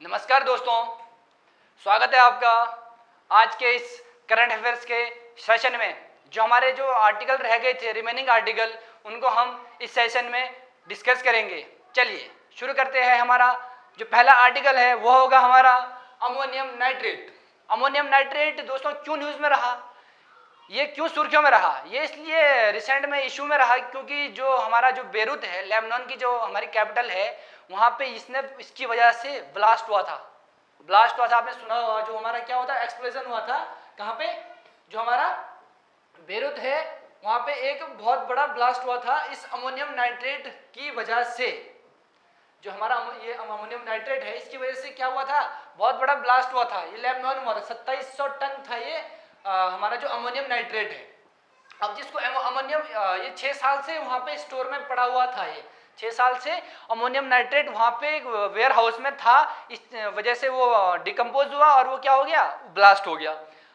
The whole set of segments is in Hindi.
नमस्कार दोस्तों, स्वागत है आपका आज के इस करंट अफेयर्स के सेशन में। जो हमारे जो आर्टिकल रह गए थे, रिमेनिंग आर्टिकल, उनको हम इस सेशन में डिस्कस करेंगे। चलिए शुरू करते हैं। हमारा जो पहला आर्टिकल है वो होगा हमारा अमोनियम नाइट्रेट। अमोनियम नाइट्रेट दोस्तों क्यों न्यूज़ में रहा, ये क्यों सुर्खियों में रहा? ये इसलिए रिसेंट में इशू में रहा क्योंकि जो हमारा जो बेरूत है, लेबनान की जो हमारी कैपिटल है, वहाँ पे इसकी वजह से ब्लास्ट हुआ था। आपने सुना होगा, जो हमारा क्या होता है, एक्सप्लोजन हुआ था। कहाँ पे? जो हमारा बेरूत है वहाँ पे एक बहुत बड़ा ब्लास्ट हुआ था इस अमोनियम नाइट्रेट की वजह से। जो हमारा ये अमोनियम नाइट्रेट है, इसकी वजह से क्या हुआ था, बहुत बड़ा ब्लास्ट हुआ था। ये लेबनान में हुआ था। 2700 टन था ये हमारा जो अमोनियम नाइट्रेट है। अब जिसको अमोनियम ये 6 साल से वहाँ पे स्टोर में पड़ा हुआ था। ये 6 साल से अमोनियम नाइट्रेट वहाँ पे वेयर हाउस में था। इस वजह से वो डिकम्पोज हुआ और वो क्या हो गया, ब्लास्ट हो गया।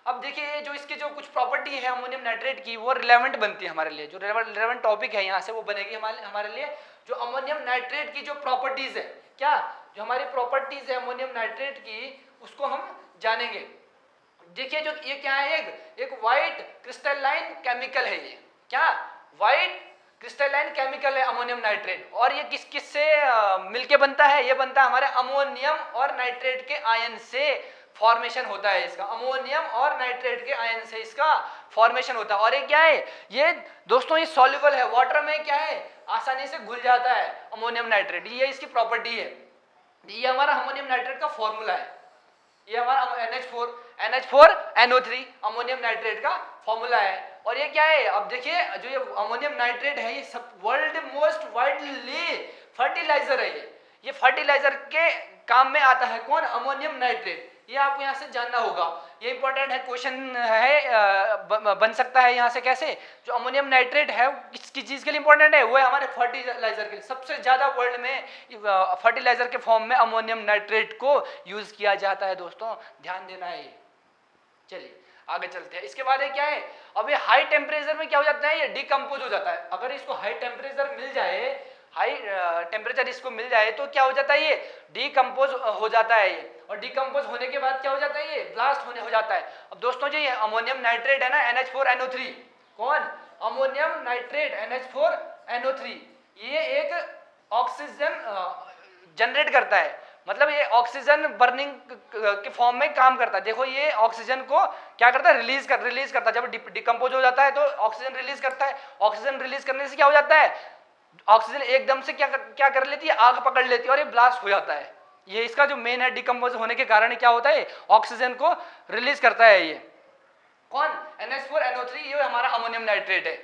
अब देखिए जो इसके जो कुछ प्रॉपर्टी है अमोनियम नाइट्रेट की, वो रिलेवेंट बनती है हमारे लिए। जो रिलेवेंट टॉपिक है यहाँ से वो बनेगी हमारे लिए। जो अमोनियम नाइट्रेट की जो प्रॉपर्टीज है, क्या जो हमारी प्रॉपर्टीज है अमोनियम नाइट्रेट की, उसको हम जानेंगे। देखिए जो ये क्या है, एक व्हाइट क्रिस्टलाइन केमिकल है। ये क्या व्हाइट क्रिस्टलाइन केमिकल है अमोनियम नाइट्रेट। और ये किस से मिलके बनता है? ये बनता है हमारे अमोनियम और नाइट्रेट के आयन से फॉर्मेशन होता है इसका। अमोनियम और नाइट्रेट के आयन से इसका फॉर्मेशन होता है। और ये क्या है, ये दोस्तों ये सॉल्युबल है वाटर में, क्या है, आसानी से घुल जाता है अमोनियम नाइट्रेट। ये इसकी प्रॉपर्टी है। ये हमारा अमोनियम नाइट्रेट का फॉर्मूला है। ये हमारा NH4NO3 अमोनियम नाइट्रेट का फॉर्मूला है। और ये क्या है, अब देखिए जो ये अमोनियम नाइट्रेट है, ये सब वर्ल्ड मोस्ट वाइडली फर्टिलाइजर है। ये फर्टिलाइजर के काम में आता है। कौन? Ammonium nitrate. ये आपको यहाँ से जानना होगा, ये इंपॉर्टेंट है, क्वेश्चन है, बन सकता है यहाँ से। कैसे? जो अमोनियम नाइट्रेट है किस चीज के लिए इंपॉर्टेंट है? वो है हमारे फर्टिलाइजर के लिए। सबसे ज्यादा वर्ल्ड में फर्टिलाइजर के फॉर्म में अमोनियम नाइट्रेट को यूज किया जाता है दोस्तों, ध्यान देना है ये। चलिए आगे चलते हैं। इसके बाद क्या है, अब ये हाई टेम्परेचर में क्या हो जाता है, ये डिकम्पोज हो जाता है। अगर इसको हाई टेम्परेचर मिल जाए, हाई टेम्परेचर इसको मिल जाए तो क्या हो जाता है, ये डिकम्पोज हो जाता है ये। और डिकम्पोज होने के बाद क्या हो जाता है, ये ब्लास्ट हो जाता है। अब दोस्तों जो ये अमोनियम नाइट्रेट है ना, NH4NO3, कौन? अमोनियम नाइट्रेट NH4NO3, ये एक ऑक्सीजन जनरेट करता है। मतलब ये ऑक्सीजन बर्निंग के फॉर्म में काम करता है। देखो ये ऑक्सीजन को क्या करता है, रिलीज करता है। जब डिकम्पोज हो जाता है तो ऑक्सीजन रिलीज करता है। ऑक्सीजन रिलीज करने से क्या हो जाता है, ऑक्सीजन एकदम से क्या कर लेती है, आग पकड़ लेती है और ये ब्लास्ट हो जाता है। ये इसका जो मेन है, डिकम्पोज होने के कारण क्या होता है, ऑक्सीजन को रिलीज करता है ये। कौन? NH4NO3, ये हमारा अमोनियम नाइट्रेट है।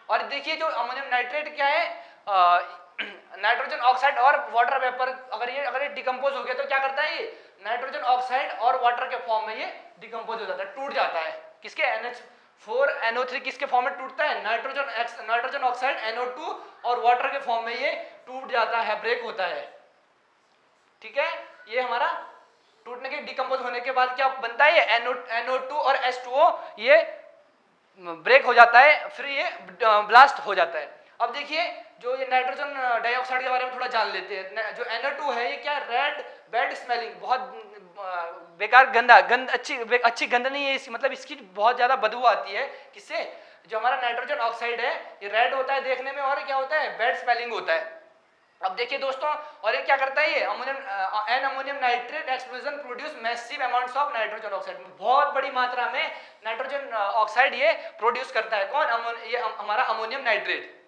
और देखिए जो अमोनियम नाइट्रेट क्या है, नाइट्रोजन ऑक्साइड और वाटर वेपर, अगर ये डिकम्पोज हो गया तो क्या करता है, ये नाइट्रोजन ऑक्साइड और वाटर के फॉर्म में ये डिकम्पोज हो जाता है, टूट जाता है। किसके? NH4NO3 किसके फॉर्म में टूटता है? नाइट्रोजन ऑक्साइड NO2 और वाटर के फॉर्म में ये टूट जाता है, ब्रेक होता है। ठीक है, ये हमारा टूटने के, डिकम्पोज होने के बाद क्या बनता है, ये NO2 और H2O ये ब्रेक हो जाता है, फिर ये ब्लास्ट हो जाता है। अब देखिए जो ये नाइट्रोजन डाइऑक्साइड के बारे में थोड़ा जान लेते हैं। जो NO2 है, ये क्या, रेड बैड स्मेलिंग, बहुत बेकार अच्छी गंध नहीं है इसकी, मतलब इसकी बहुत ज्यादा बदबू आती है। किससे? जो हमारा नाइट्रोजन ऑक्साइड है, ये रेड होता है देखने में, और क्या होता है, बैड स्मेलिंग होता है। अब देखिए दोस्तों, और ये क्या करता है, ये ammonium nitrate explosion produce massive amounts of nitrogen oxide, बहुत बड़ी मात्रा में नाइट्रोजन ऑक्साइड ये प्रोड्यूस करता है। कौन? ये हमारा अमोनियम नाइट्रेट।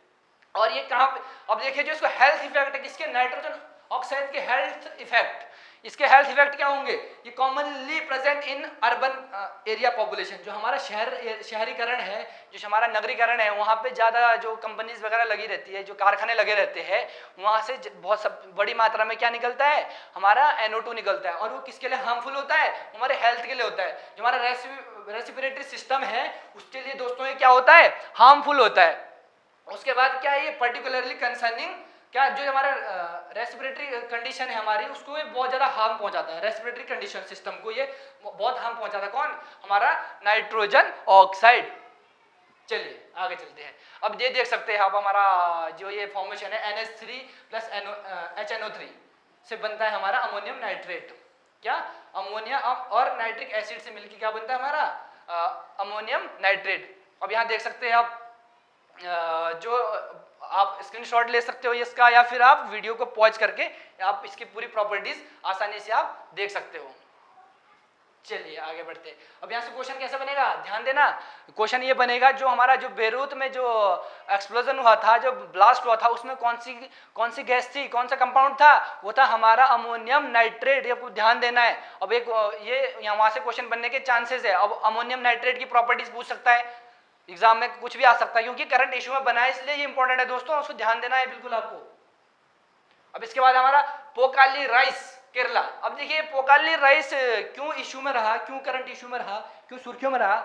और ये कहाँ पे, अब देखिए जो इसको हेल्थ इफेक्ट है, किसके? नाइट्रोजन ऑक्साइड के हेल्थ इफेक्ट। इसके हेल्थ इफेक्ट क्या होंगे? ये commonly present in urban area population. जो हमारा शहरीकरण है, जो हमारा नगरीकरण है, वहाँ पे ज़्यादा जो कंपनीज वगैरह लगी रहती है, जो कारखाने लगे रहते हैं, वहाँ से बहुत बड़ी मात्रा में क्या निकलता है, हमारा NO2 निकलता है। और वो किसके लिए हार्मफुल होता है? हमारे हेल्थ के लिए होता है। जो हमारा रेस्पिरेटरी सिस्टम है, उसके लिए दोस्तों ये क्या होता है, हार्मफुल होता है। उसके बाद क्या है, ये पर्टिकुलरली कंसर्निंग, क्या जो हमारा रेस्पिरेटरी कंडीशन है हमारी, उसको ये बहुत ज़्यादा हार्म पहुंचाता है। रेस्पिरेटरी कंडीशन सिस्टम को ये बहुत हार्म पहुंचाता है। कौन? हमारा नाइट्रोजन ऑक्साइड। चलिए आगे चलते हैं। अब ये देख सकते हैं आप, हमारा जो ये फॉर्मेशन है NH3 प्लस HNO3 से बनता है हमारा अमोनियम नाइट्रेट। क्या, अमोनिया और नाइट्रिक एसिड से मिलकर क्या बनता है हमारा अमोनियम नाइट्रेट। अब यहाँ देख सकते हैं आप जो आप स्क्रीनशॉट ले सकते हो इसका, या फिर आप वीडियो को पॉज करके आप इसकी पूरी प्रॉपर्टीज आसानी से आप देख सकते हो। चलिए आगे बढ़ते हैं। अब यहाँ से क्वेश्चन कैसे बनेगा, ध्यान देना। क्वेश्चन ये बनेगा, जो हमारा जो बेरूत में जो एक्सप्लोजन हुआ था, जो ब्लास्ट हुआ था, उसमें कौन सी गैस थी, कौन सा कंपाउंड था, वो था हमारा अमोनियम नाइट्रेट। ये ध्यान देना है। अब एक ये यहाँ वहाँ से क्वेश्चन बनने के चांसेस है। अब अमोनियम नाइट्रेट की प्रॉपर्टीज पूछ सकता है, एग्जाम में कुछ भी आ सकता है, क्योंकि करंट इशू में बना है, इसलिए ये इंपॉर्टेंट है दोस्तों, उसको ध्यान देना है बिल्कुल आपको। अब इसके बाद हमारा पोकाली राइस केरला। अब देखिए पोकाली राइस क्यों इशू में रहा, क्यों करंट इशू में रहा, क्यों सुर्खियों में रहा।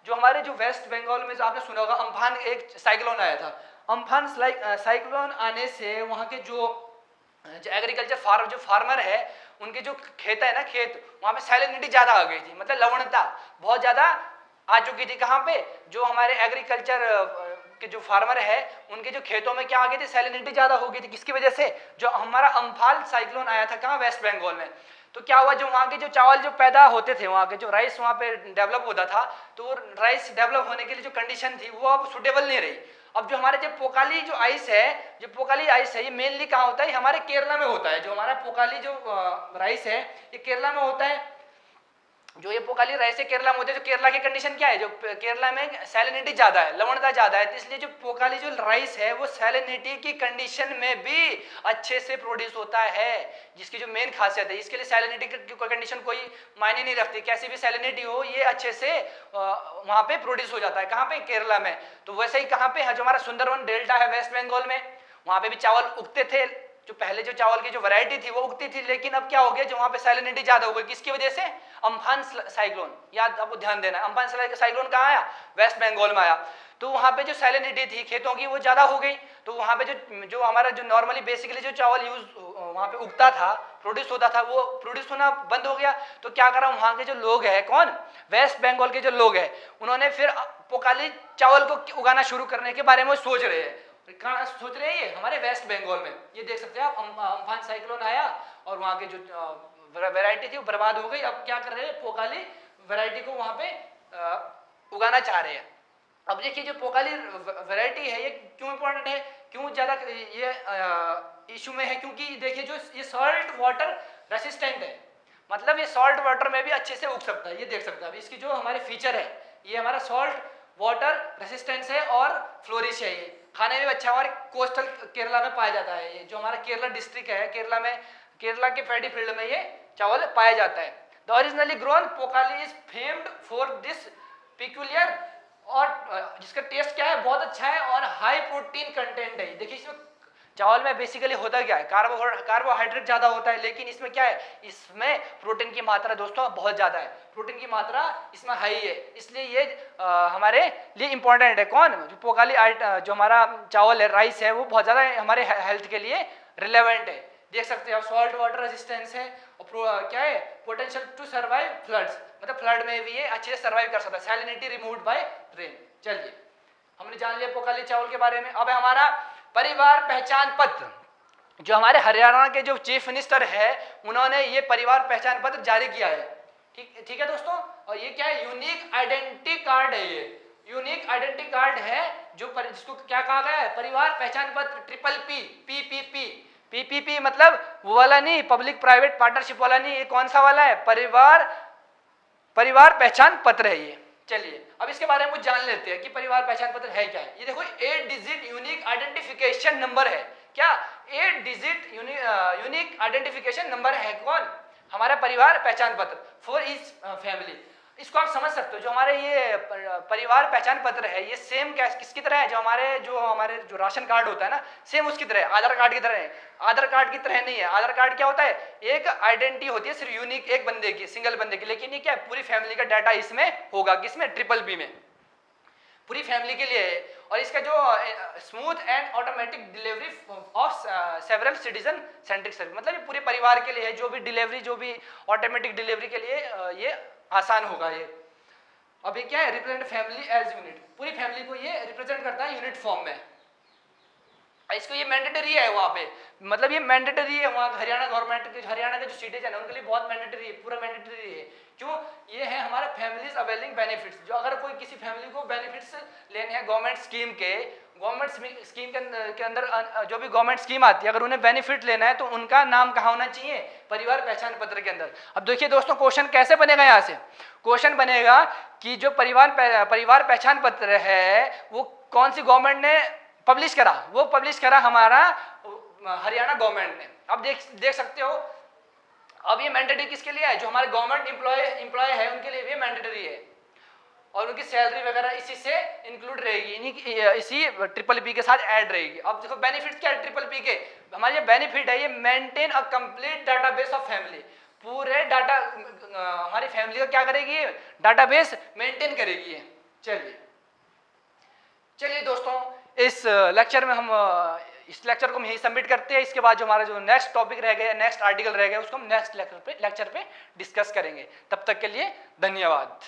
जो हमारे जो वेस्ट बंगाल में जो आपने सुना होगा अम्फान एक साइक्लोन आया था। अम्फान साइक्लोन आने से वहाँ के जो एग्रीकल्चर जो फार्मर है, उनके जो खेत है ना, खेत वहाँ पे सैलिनिटी ज्यादा आ गई थी, मतलब लवणता बहुत ज्यादा आ चुकी थी। कहाँ पे, जो हमारे एग्रीकल्चर के जो फार्मर है उनके जो खेतों में क्या आ गई थी, सैलिनिटी ज्यादा हो गई थी। किसकी वजह से, जो हमारा अम्फान साइक्लोन आया था कहाँ, वेस्ट बंगाल में। तो क्या हुआ, जो वहाँ के जो चावल जो पैदा होते थे, वहाँ के जो राइस वहाँ पे डेवलप होता था, तो राइस डेवलप होने के लिए जो कंडीशन थी वो अब सुटेबल नहीं रही। अब जो हमारे जो पोकाली जो आइस है, जो पोकाली आइस है, ये मेनली कहाँ होता है, हमारे केरला में होता है। जो हमारा पोकाली जो राइस है ये केरला में होता है। जो ये पोकाली राइस है केरला में होते हैं। जो केरला की कंडीशन क्या है, जो केरला में सैलिनिटी ज्यादा है, लवणता ज्यादा है, तो इसलिए जो पोकाली जो राइस है वो सैलिनिटी की कंडीशन में भी अच्छे से प्रोड्यूस होता है, जिसकी जो मेन खासियत है। इसके लिए सैलिनिटी की कंडीशन कोई मायने नहीं रखती, कैसी भी सैलिनिटी हो ये अच्छे से वहां पे प्रोड्यूस हो जाता है। कहाँ पे, केरला में। तो वैसे ही कहाँ पे है, जो हमारा सुंदरवन डेल्टा है वेस्ट बंगाल में, वहां पे भी चावल उगते थे। जो पहले जो चावल की जो वैरायटी थी वो उगती थी, लेकिन अब क्या हो गया, जो वहां पे सैलिनिटी ज्यादा हो गई, किसकी वजह से, अम्फान साइक्लोन। याद आपको ध्यान देना है, अम्फान साइक्लोन कहाँ आया, वेस्ट बंगाल में आया। तो वहां पे जो सैलिनिटी थी खेतों की वो ज्यादा हो गई। तो वहां पे जो हमारा जो नॉर्मली बेसिकली जो चावल यूज वहां पे उगता था, प्रोड्यूस होता था, वो प्रोड्यूस होना बंद हो गया। तो क्या करा वहां के जो लोग हैं, कौन, वेस्ट बंगाल के जो लोग हैं, उन्होंने फिर पोकाली चावल को उगाना शुरू करने के बारे में सोच रहे हैं। कहाँ सोच रहे हैं, ये हमारे वेस्ट बंगाल में। ये देख सकते हैं आप, अम्फान साइक्लोन आया और वहाँ के जो वैरायटी थी वो बर्बाद हो गई। अब क्या कर रहे हैं, पोकाली वैरायटी को वहाँ पे उगाना चाह रहे हैं। अब देखिए जो पोकाली वैरायटी है ये क्यों इंपॉर्टेंट है, क्यों ज़्यादा ये इशू में है, क्योंकि देखिए जो ये सॉल्ट वाटर रेसिस्टेंट है, मतलब ये सॉल्ट वाटर में भी अच्छे से उग सकता है। ये देख सकते हैं अब इसकी जो हमारे फीचर है, ये हमारा सॉल्ट वाटर रेसिस्टेंस है और फ्लोरिश है। ये खाने में अच्छा, हमारे कोस्टल केरला में पाया जाता है। ये जो हमारा केरला डिस्ट्रिक्ट है, केरला में, केरला के पैडी फील्ड में ये चावल पाया जाता है। The originally grown Pokkali is famed for this peculiar, और जिसका टेस्ट क्या है, बहुत अच्छा है और हाई प्रोटीन कंटेंट है। देखिए इसमें चावल में बेसिकली होता क्या है, कार्बोहाइड्रेट ज्यादा होता है, लेकिन इसमें क्या है, इसमें प्रोटीन की मात्रा दोस्तों बहुत ज्यादा है, प्रोटीन की मात्रा इसमें हाई है। इसलिए ये हमारे लिए इंपॉर्टेंट है। कौन, जो पोकाली जो हमारा चावल है, राइस है, वो बहुत ज्यादा हमारे हेल्थ के लिए रिलेवेंट है। देख सकते हैं, सॉल्ट वाटर रेजिस्टेंस है और क्या है, पोटेंशियल टू सर्वाइव फ्लड्स, मतलब फ्लड में भी ये अच्छे से सर्वाइव कर सकता है। Salinity removed by rain. चलिए हमने जान लिया पोकाली चावल के बारे में। अब हमारा परिवार पहचान पत्र, जो हमारे हरियाणा के जो चीफ मिनिस्टर है उन्होंने ये परिवार पहचान पत्र जारी किया है। ठीक है दोस्तों। और ये क्या है, यूनिक आइडेंटिटी कार्ड है। ये यूनिक आइडेंटिटी कार्ड है जो जिसको क्या कहा गया है, परिवार पहचान पत्र, ट्रिपल पी, पीपीपी। पीपीपी मतलब वो वाला नहीं, पब्लिक प्राइवेट पार्टनरशिप वाला नहीं, ये कौन सा वाला है, परिवार पहचान पत्र है ये। चलिए अब इसके बारे में कुछ जान लेते हैं कि परिवार पहचान पत्र है क्या है। ये देखो 8 डिजिट यूनिक आइडेंटिफिकेशन नंबर है। क्या, 8 डिजिट यूनिक आइडेंटिफिकेशन नंबर है, कौन, हमारा परिवार पहचान पत्र फॉर ईच फैमिली। इसको आप समझ सकते हो, जो हमारे ये परिवार पहचान पत्र है ये सेम किसकी तरह है, जो हमारे जो राशन कार्ड होता है ना, सेम उसकी तरह है, आधार कार्ड की तरह है। आधार कार्ड की तरह नहीं है। आधार कार्ड क्या होता है, एक आइडेंटिटी होती है सिर्फ यूनिक, एक बंदे की, सिंगल बंदे की, लेकिन ये क्या है, पूरी फैमिली का डाटा इसमें होगा। किसमें, ट्रिपल बी में, पूरी फैमिली के लिए है। और इसका जो smooth and automatic delivery of several citizen centric service, मतलब ये पूरे परिवार के लिए है, जो भी डिलीवरी, जो भी ऑटोमेटिक डिलीवरी के लिए ये आसान होगा ये। अब ये क्या है, रिप्रेजेंट फैमिली एज यूनिट, पूरी फैमिली को ये रिप्रेजेंट करता है यूनिट फॉर्म में। इसको ये मैंडेटरी है वहां पे, मतलब ये मैंडेटरी है वहाँ हरियाणा गवर्नमेंट के, हरियाणा के जो सिटीजन है उनके लिए बहुत मैंडेटरी है, पूरा मैंडेटरी है। क्यों? ये है हमारा फैमिलीज अवेलिंग बेनिफिट्स। जो अगर कोई किसी फैमिली को बेनिफिट्स लेने हैं गवर्नमेंट स्कीम के, गवर्नमेंट स्कीम के अंदर जो भी गवर्नमेंट स्कीम आती है, अगर उन्हें बेनिफिट लेना है तो उनका नाम कहाँ होना चाहिए? परिवार पहचान पत्र के अंदर। अब देखिए दोस्तों क्वेश्चन कैसे बनेगा, यहाँ से क्वेश्चन बनेगा कि जो परिवार पहचान पत्र है वो कौन सी गवर्नमेंट ने पब्लिश करा? वो पब्लिश करा हमारा हरियाणा गवर्नमेंट ने। अब देख सकते हो, अब ये मैंडेटरी किसके लिए है? जो हमारे गवर्नमेंट एम्प्लॉय है उनके लिए भी मैंडेटरी है, और उनकी सैलरी वगैरह इसी से इंक्लूड रहेगी, इसी ट्रिपल पी के साथ ऐड रहेगी। अब देखो बेनिफिट्स क्या है ट्रिपल पी के? हमारे ये बेनिफिट है, ये maintain a complete database of family. पूरे डाटा हमारी फैमिली का क्या करेगी? डाटाबेस मेंटेन करेगी। चलिए दोस्तों, इस लेक्चर में हम इस लेक्चर को हम यही सबमिट करते हैं। इसके बाद जो हमारा जो नेक्स्ट टॉपिक रह गया, नेक्स्ट आर्टिकल रह गया, उसको हम नेक्स्ट लेक्चर पे डिस्कस करेंगे। तब तक के लिए धन्यवाद।